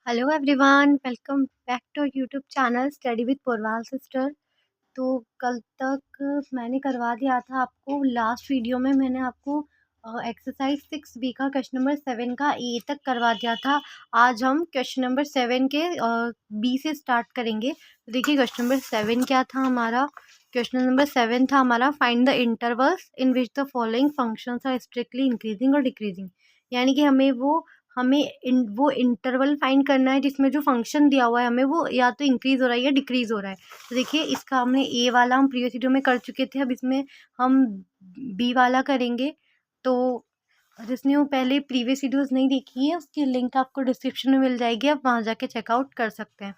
Hello everyone, welcome back to YouTube channel study with Porwal sister. तो कल तक मैंने करवा दिया था आपको, लास्ट वीडियो में मैंने आपको एक्सरसाइज 6 बी का क्वेश्चन नंबर 7 का ए तक करवा दिया था। आज हम क्वेश्चन नंबर 7 के बी से स्टार्ट करेंगे। तो देखिए क्वेश्चन नंबर 7 क्या था हमारा। क्वेश्चन नंबर 7 था हमारा, find the intervals in which the following functions are strictly increasing और डिक्रीजिंग। यानी कि वो इंटरवल फाइंड करना है जिसमें जो फंक्शन दिया हुआ है हमें वो या तो इंक्रीज हो रहा है या डिक्रीज हो रहा है। तो देखिए इसका हमने ए वाला हम प्रीवियस वीडियो में कर चुके थे, अब इसमें हम बी वाला करेंगे। तो जिसने वो पहले प्रीवियस वीडियोस नहीं देखी है उसकी लिंक आपको डिस्क्रिप्शन में मिल जाएगी, आप वहाँ जाके चेकआउट कर सकते हैं।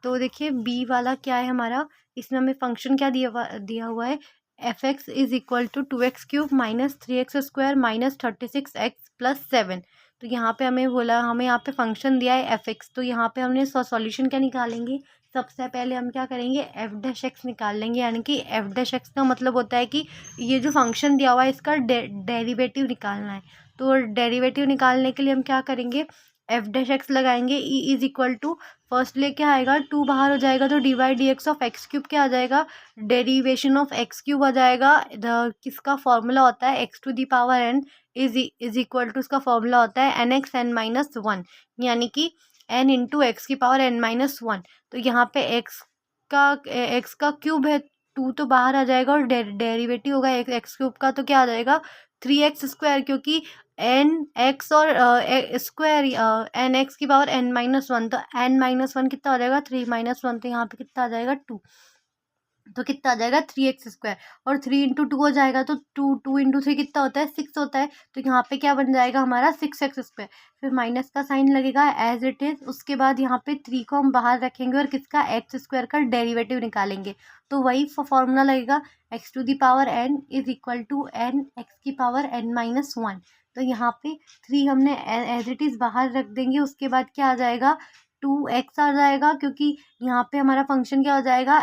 तो देखिए बी वाला क्या है हमारा, इसमें हमें फंक्शन क्या दिया हुआ है, F X is equal to 2x³ minus 3x² minus 36x+7। तो यहाँ पे हमें बोला, हमें यहाँ पे फंक्शन दिया है एफ एक्स। तो यहाँ पे हमने सॉल्यूशन क्या निकालेंगे, सबसे पहले हम क्या करेंगे, एफ डैश एक्स निकाल लेंगे। यानी कि एफ डैश एक्स का मतलब होता है कि ये जो फंक्शन दिया हुआ है इसका डेरिवेटिव निकालना है। तो डेरिवेटिव निकालने के लिए हम क्या करेंगे, एफ डैश एक्स लगाएंगे। E is equal to, first लेके आएगा 2 बाहर हो जाएगा तो divide D X of X cube क्या आ जाएगा, डेरिवेशन ऑफ एक्स क्यूब आ जाएगा। किसका फॉर्मूला होता है, X to the power N is equal to, इसका फॉर्मूला होता है N X N minus one, यानी कि एन इंटू एक्स की पावर एन माइनस वन। तो यहाँ पे एक्स का क्यूब है, 2 तो बाहर आ जाएगा और डेरिवेटिव होगा एक्स क्यूब का, तो क्या आ जाएगा 3x², क्योंकि एन एक्स और स्क्वायर एन एक्स की पावर एन माइनस वन, तो एन माइनस वन कितना हो जाएगा 3 माइनस वन, तो यहाँ पे कितना आ जाएगा 2। तो कितना आ जाएगा 3x², और 3 इंटू टू हो जाएगा तो 2 इंटू थ्री कितना होता है 6 होता है। तो यहाँ पे क्या बन जाएगा हमारा 6x², फिर माइनस का साइन लगेगा एज इट इज। उसके बाद यहाँ पे 3 को हम बाहर रखेंगे और किसका x² का डेरिवेटिव निकालेंगे। तो वही फॉर्मूला लगेगा, X to the power N is equal to N X की पावर एन माइनस वन। तो यहाँ पे 3 हमने एज इट इज बाहर रख देंगे। उसके बाद क्या आ जाएगा 2x आ जाएगा, क्योंकि यहाँ पे हमारा फंक्शन क्या हो जाएगा,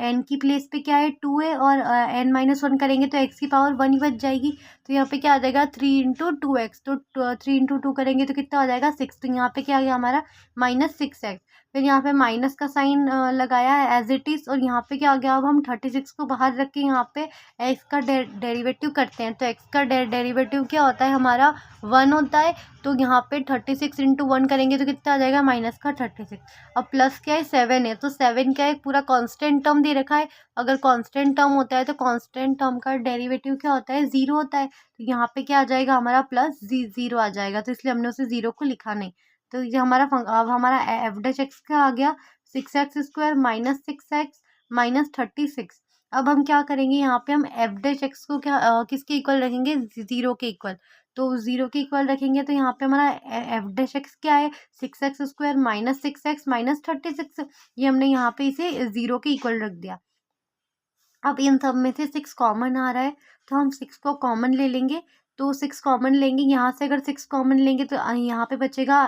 एन की प्लेस पे क्या है 2 है, और एन माइनस वन करेंगे तो एक्स की पावर 1 ही बच जाएगी। तो यहाँ पे क्या आ जाएगा 3 इंटू 2x, तो 3 इंटू टू करेंगे तो कितना हो जाएगा 6। तो यहाँ पे क्या आ गया हमारा -6x। फिर यहाँ पे माइनस का साइन लगाया है एज इट इज, और यहाँ पे क्या आ गया, अब हम 36 को बाहर रख के यहाँ पे एक्स का डेरिवेटिव करते हैं। तो एक्स का डेरिवेटिव क्या होता है हमारा 1 होता है। तो यहाँ पे 36 इंटू वन करेंगे तो कितना आ जाएगा माइनस का 36। अब प्लस क्या है 7 है, तो 7 क्या है पूरा कांस्टेंट टर्म दे रखा है। अगर कांस्टेंट टर्म होता है तो कांस्टेंट टर्म का डेरिवेटिव क्या होता है 0 होता है। तो यहाँ पे क्या आ जाएगा हमारा प्लस 0 आ जाएगा, तो इसलिए हमने उसे 0 को लिखा नहीं। तो ये अब हमारा एफ डैश एक्स का आ गया 6x² माइनस 6x माइनस 36। अब हम क्या करेंगे, यहाँ पे हम एफ डैश एक्स को क्या किसके इक्वल रखेंगे, 0 के इक्वल। तो 0 के इक्वल रखेंगे तो यहाँ पे हमारा एफ डैश एक्स क्या है 6x² माइनस 6x माइनस 36। ये हमने यहाँ पे इसे 0 के इक्वल रख दिया। अब इन सब में से 6 कॉमन आ रहा है तो हम 6 को कॉमन ले लेंगे। तो 6 कॉमन लेंगे, यहाँ से अगर 6 कॉमन लेंगे तो यहाँ पे बचेगा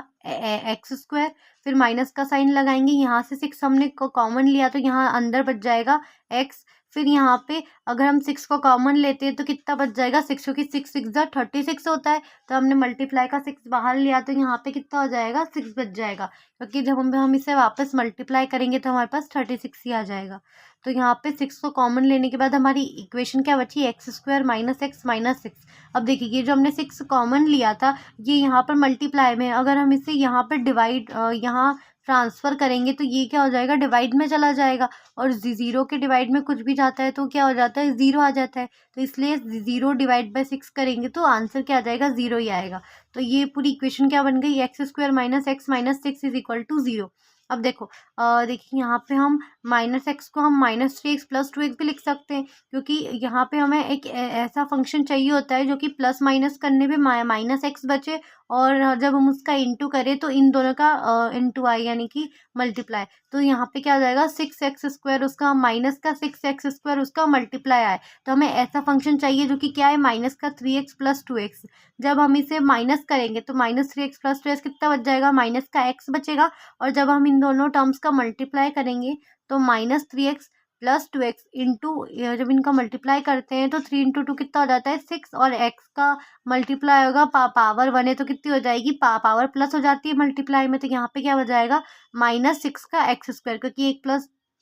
x²। फिर माइनस का साइन लगाएंगे, यहाँ से 6 हमने कॉमन लिया तो यहाँ अंदर बच जाएगा x। फिर यहाँ पे अगर हम 6 को कॉमन लेते हैं तो कितना बच जाएगा 6, क्योंकि 6 6 36 होता है। तो हमने मल्टीप्लाई का 6 बाहर लिया तो यहाँ पे कितना हो जाएगा 6 बच जाएगा, क्योंकि जब हम इसे वापस मल्टीप्लाई करेंगे तो हमारे पास 36 ही आ जाएगा। तो यहाँ पे 6 को कॉमन लेने के बाद हमारी इक्वेशन क्या बची, x² माइनस एक्स माइनस 6। अब देखिए ये जो हमने 6 कॉमन लिया था ये यहाँ पर मल्टीप्लाई में, अगर हम इसे यहाँ पर डिवाइड यहाँ ट्रांसफ़र करेंगे तो ये क्या हो जाएगा डिवाइड में चला जाएगा, और 0 के डिवाइड में कुछ भी जाता है तो क्या हो जाता है 0 आ जाता है। तो इसलिए 0 डिवाइड बाई 6 करेंगे तो आंसर क्या आ जाएगा 0 ही आएगा। तो ये पूरी इक्वेशन क्या बन गई, x² minus X minus 6 is equal to 0। अब देखो देखिए यहाँ पे हम माइनस एक्स को हम -3x प्लस 2x भी लिख सकते हैं, क्योंकि यहाँ पे हमें एक ऐसा फंक्शन चाहिए होता है जो कि प्लस माइनस करने पे माइनस एक्स बचे, और जब हम उसका इंटू करें तो इन दोनों का इंटू आई यानी कि मल्टीप्लाई। तो यहाँ पे क्या आ जाएगा 6x², उसका माइनस का 6x² उसका मल्टीप्लाई आए। तो हमें ऐसा फंक्शन चाहिए जो कि क्या है माइनस का 3x प्लस 2x। जब हम इसे माइनस करेंगे तो -3x प्लस 2x कितना बच जाएगा, माइनस का x बचेगा, और जब हम इन दोनों टर्म्स का मल्टीप्लाई करेंगे तो -3x प्लस 2x इंटू, जब इनका मल्टीप्लाई करते हैं तो 3 इंटू 2 कितना हो जाता है 6, और x का मल्टीप्लाई होगा पावर 1 है तो कितनी हो जाएगी पावर प्लस हो जाती है मल्टीप्लाई में, तो यहाँ पे क्या हो जाएगा -6 का x स्क्वायर, क्योंकि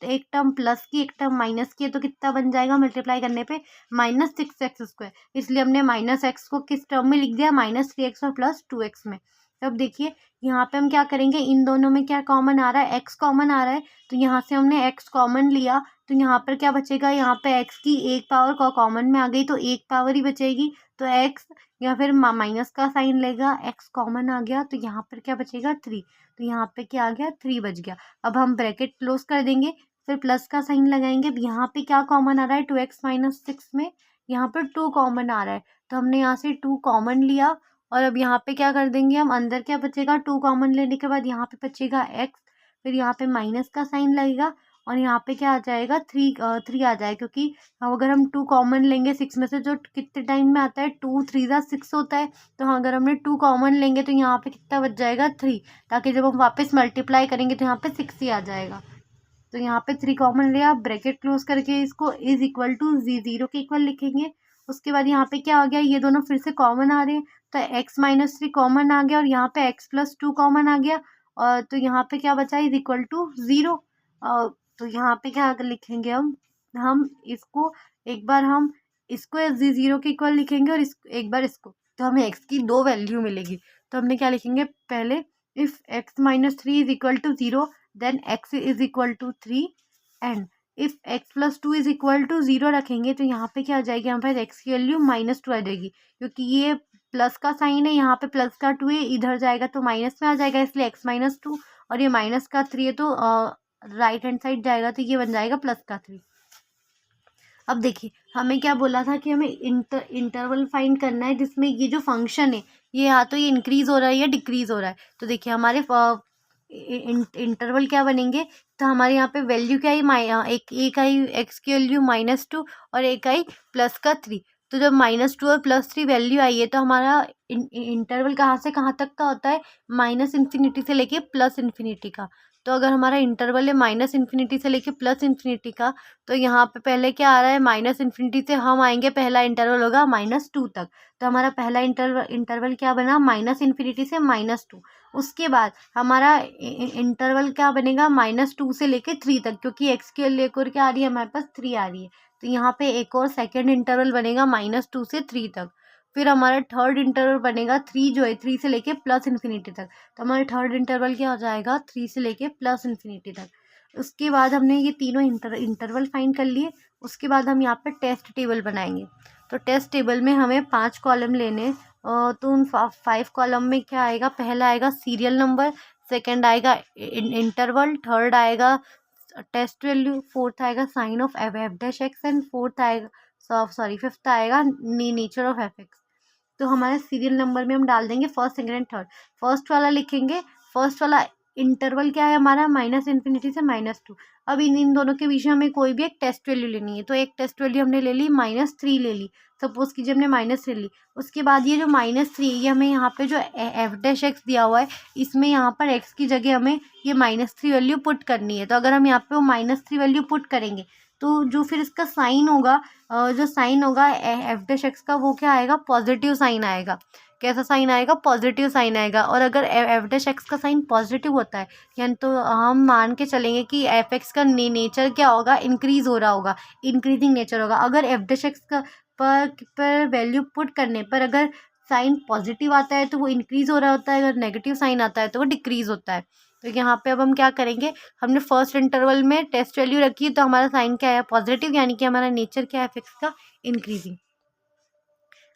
एक टर्म प्लस की एक टर्म माइनस की है तो कितना बन जाएगा मल्टीप्लाई करने पे -6x स्क्वायर, इसलिए हमने -x को किस टर्म में लिख दिया -3x और +2x में। तब देखिए यहाँ पे हम क्या करेंगे, इन दोनों में क्या कॉमन आ रहा है, x कॉमन आ रहा है, तो यहाँ से हमने x कॉमन लिया तो यहाँ पर क्या बचेगा, यहाँ पे x की एक पावर कॉमन में आ गई तो एक पावर ही बचेगी, तो x या फिर माइनस का साइन लेगा, x कॉमन आ गया तो यहाँ पर क्या बचेगा 3, तो यहाँ पे क्या आ गया 3 बच गया। अब हम ब्रैकेट क्लोज कर देंगे, फिर प्लस का साइन लगाएंगे। अब यहाँ पे क्या कॉमन आ रहा है 2x - 6 में, यहाँ पर 2 कॉमन आ रहा है तो हमने यहाँ से 2 कॉमन लिया, और अब यहाँ पे क्या कर देंगे हम, अंदर क्या बचेगा 2 कॉमन लेने के बाद यहाँ पे बचेगा x, फिर यहाँ पे माइनस का साइन लगेगा और यहाँ पे क्या आ जाएगा 3 आ जाएगा, क्योंकि अगर हम 2 कॉमन लेंगे 6 में से, जो कितने टाइम में आता है 2 3 6 होता है, तो हाँ अगर हमने 2 कॉमन लेंगे तो यहाँ पे कितना बच जाएगा 3, ताकि जब हम वापस मल्टीप्लाई करेंगे तो यहाँ पे 6 ही आ जाएगा। तो यहाँ पे 3 कॉमन लिया, ब्रैकेट क्लोज करके इसको इज इक्वल टू 0 के इक्वल लिखेंगे। उसके बाद यहाँ पे क्या हो गया, ये दोनों फिर से कॉमन आ रहे हैं तो x - 3 कॉमन आ गया और यहाँ पे x + 2 कॉमन आ गया, और तो यहाँ पे क्या बचा इज इक्वल टू 0। तो यहाँ पे क्या लिखेंगे हम इसको एक बार हम इसको 0 के इक्वल लिखेंगे और एक बार इसको, तो हमें x की 2 वैल्यू मिलेगी। तो हमने क्या लिखेंगे, पहले if x - 3 is equal to 0 then x is equal to 3, and if x + 2 is equal to 0 रखेंगे तो यहाँ पे क्या आ जाएगी, यहाँ पे x की वैल्यू -2 आ जाएगी, क्योंकि ये प्लस का साइन है, यहाँ पे प्लस का 2 है, इधर जाएगा तो माइनस में आ जाएगा, इसलिए x - 2, और ये माइनस का 3 है तो राइट हैंड साइड जाएगा तो ये बन जाएगा प्लस का 3। अब देखिए हमें क्या बोला था कि हमें इंटरवल फाइंड करना है जिसमें ये जो फंक्शन है ये या तो ये इंक्रीज हो रहा है या डिक्रीज हो रहा है। तो देखिए हमारे इंटरवल क्या बनेंगे, तो हमारे यहाँ पे वैल्यू क्या आई, एक आई x की वैल्यू -2 और एक आई +3। तो जब -2 और +3 वैल्यू आई है तो हमारा इंटरवल कहाँ से कहाँ तक का होता है, -∞ से लेके +∞ का। तो अगर हमारा इंटरवल है -∞ से लेके +∞ का, तो यहाँ पे पहले क्या आ रहा है, -∞ से हम आएंगे, पहला इंटरवल होगा -2 तक, तो हमारा पहला इंटरवल क्या बना -∞ से -2। उसके बाद हमारा इंटरवल क्या बनेगा -2 से लेके 3 तक, क्योंकि x की वैल्यू एक और क्या आ रही है हमारे पास 3 आ रही है, तो यहाँ पे एक और सेकेंड इंटरवल बनेगा -2 से 3 तक। फिर हमारा थर्ड इंटरवल बनेगा 3, जो है 3 से लेके +∞ तक, तो हमारा थर्ड इंटरवल क्या हो जाएगा 3 से लेके +∞ तक। उसके बाद हमने ये तीनों इंटरवल फाइंड कर लिए। उसके बाद हम यहाँ पे टेस्ट टेबल बनाएंगे। तो टेस्ट टेबल में हमें 5 कॉलम लेने, तो उन 5 कॉलम में क्या आएगा, पहला आएगा सीरियल नंबर, सेकंड आएगा इंटरवल, थर्ड आएगा टेस्ट वैल्यू, फोर्थ आएगा sign of f'(x) and fifth आएगा नेचर ऑफ f(x). तो हमारे सीरियल नंबर में हम डाल देंगे first, second and third. First वाला लिखेंगे, फर्स्ट वाला इंटरवल क्या है हमारा -∞ से -2। अब इन दोनों के बीच में हमें कोई भी एक टेस्ट वैल्यू लेनी है, तो एक टेस्ट वैल्यू हमने ले ली -3 ले ली, सपोज कीजिए हमने -3 ली। उसके बाद ये जो -3 ये हमें यहाँ पे जो f'(x) दिया हुआ है, इसमें यहाँ पर x की जगह हमें ये -3 वैल्यू पुट करनी है। तो अगर हम यहाँ पे वो -3 वैल्यू पुट करेंगे तो जो फिर इसका साइन होगा, जो साइन होगा f'(x) का, वो क्या आएगा, पॉजिटिव साइन आएगा। कैसा साइन आएगा, पॉजिटिव साइन आएगा। और अगर f'(x) का साइन पॉजिटिव होता है, यानी तो हम मान के चलेंगे कि f(x) का नेचर क्या होगा, इंक्रीज हो रहा होगा, इंक्रीजिंग नेचर होगा। अगर f'(x) का पर वैल्यू पुट करने पर अगर साइन पॉजिटिव आता है तो वो इंक्रीज हो रहा होता है, अगर नेगेटिव साइन आता है तो वो डिक्रीज होता है। तो यहाँ पे अब हम क्या करेंगे, हमने फर्स्ट इंटरवल में टेस्ट वैल्यू रखी है तो हमारा साइन क्या है, पॉजिटिव, यानी कि हमारा नेचर क्या है f(x) का, इंक्रीजिंग।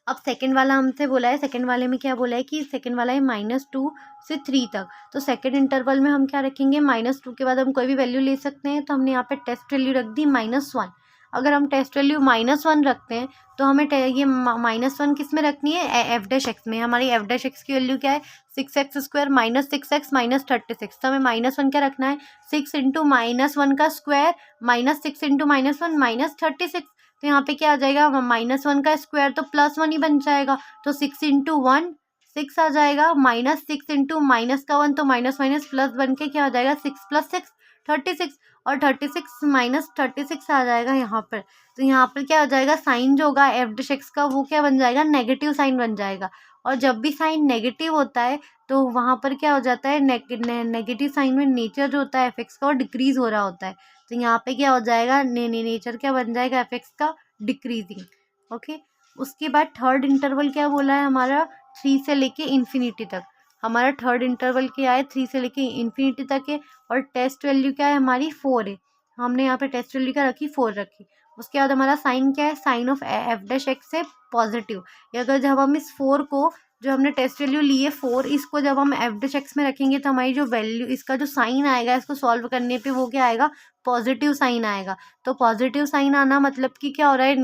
अब सेकंड वाला हमसे बोला है, सेकंड वाले में क्या बोला है कि सेकंड वाला है -2 से 3 तक। तो सेकंड इंटरवल में हम क्या रखेंगे, -2 के बाद हम कोई भी वैल्यू ले सकते हैं, तो हमने यहाँ पे टेस्ट वैल्यू रख दी -1। अगर हम टेस्ट वैल्यू -1 रखते हैं तो हमें ये -1 किस में रखनी है, f'(x) में। हमारी f'(x) की वैल्यू क्या है, 6x² -6x -36। तो हमें -1 क्या रखना है, 6 इंटू -1 का स्क्वायर -6 इंटू -1 -36। तो यहाँ पे क्या आ जाएगा, -1 का स्क्वायर तो +1 ही बन जाएगा, तो 6 इंटू 1 6 आ जाएगा, -6 इंटू -1 तो माइनस माइनस प्लस बन के क्या हो जाएगा 6 + 6 36 और 36 - 36 आ जाएगा यहाँ पर। तो यहाँ पर क्या हो जाएगा साइन जो होगा एफ डैश एक्स का वो क्या बन जाएगा नेगेटिव साइन बन जाएगा। और जब भी साइन नेगेटिव होता है तो वहाँ पर क्या हो जाता है नेगेटिव साइन में नेचर जो होता है एफ एक्स का वो डिक्रीज हो रहा होता है। तो यहाँ पे क्या हो जाएगा नेचर क्या बन जाएगा एफ एक्स का डिक्रीजिंग। ओके, उसके बाद थर्ड इंटरवल क्या बोला है हमारा 3 से लेके इन्फिनिटी तक। हमारा थर्ड इंटरवल क्या है 3 से लेके इन्फिनिटी तक है और टेस्ट वैल्यू क्या है हमारी 4 है। हमने यहाँ पे टेस्ट वैल्यू क्या रखी 4 रखी। उसके बाद हमारा साइन क्या है sign of F dash X है पॉजिटिव। अगर जब हम इस 4 को जो हमने टेस्ट वैल्यू ली है 4 इसको जब हम एफ डैश एक्स में रखेंगे तो हमारी जो वैल्यू इसका जो साइन आएगा इसको सॉल्व करने पे वो क्या आएगा पॉजिटिव साइन आएगा। तो पॉजिटिव साइन आना मतलब कि क्या हो रहा है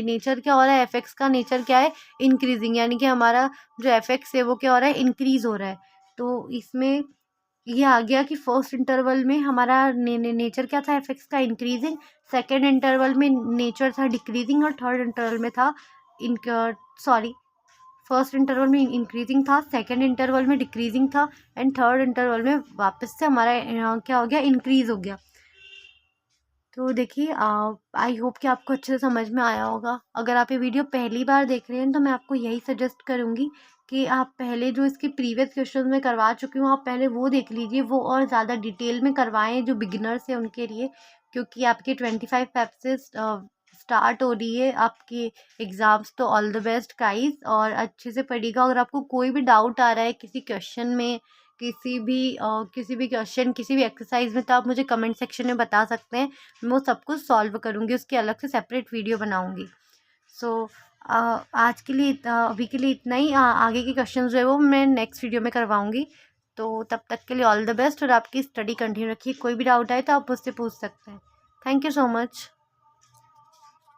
नेचर क्या हो रहा है एफ एक्स का नेचर क्या है इंक्रीजिंग, यानी कि हमारा जो एफ एक्स है वो क्या हो रहा है इंक्रीज हो रहा है। तो इसमें ये आ गया कि फर्स्ट इंटरवल में हमारा नेचर क्या था एफ एक्स का इंक्रीजिंग, सेकेंड इंटरवल में नेचर था डिक्रीजिंग और थर्ड इंटरवल में था फर्स्ट इंटरवल में इंक्रीजिंग था, सेकेंड इंटरवल में डिक्रीजिंग था एंड थर्ड इंटरवल में वापस से हमारा क्या हो गया इंक्रीज हो गया। तो देखिए आई होप कि आपको अच्छे से समझ में आया होगा। अगर आप ये वीडियो पहली बार देख रहे हैं तो मैं आपको यही सजेस्ट करूँगी कि आप पहले जो इसके प्रीवियस क्वेश्चन में करवा चुकी हूँ आप पहले वो देख लीजिए, वो और ज़्यादा डिटेल में करवाएं जो बिगिनर्स हैं उनके लिए, क्योंकि आपके 25 फेब से स्टार्ट हो रही है आपकी एग्ज़ाम्स। तो ऑल द बेस्ट गाइस और अच्छे से पढ़िएगा। अगर आपको कोई भी डाउट आ रहा है किसी क्वेश्चन में किसी भी क्वेश्चन किसी भी एक्सरसाइज में तो आप मुझे कमेंट सेक्शन में बता सकते हैं, मैं वो सब कुछ सॉल्व करूँगी, उसकी अलग से सेपरेट वीडियो बनाऊँगी। सो आज के लिए अभी के लिए इतना ही। आगे के क्वेश्चन जो है वो मैं नेक्स्ट वीडियो में करवाऊँगी। तो तब तक के लिए ऑल द बेस्ट और आपकी स्टडी कंटिन्यू रखिए। कोई भी डाउट आए तो आप मुझसे पूछ सकते हैं। Thank you so much.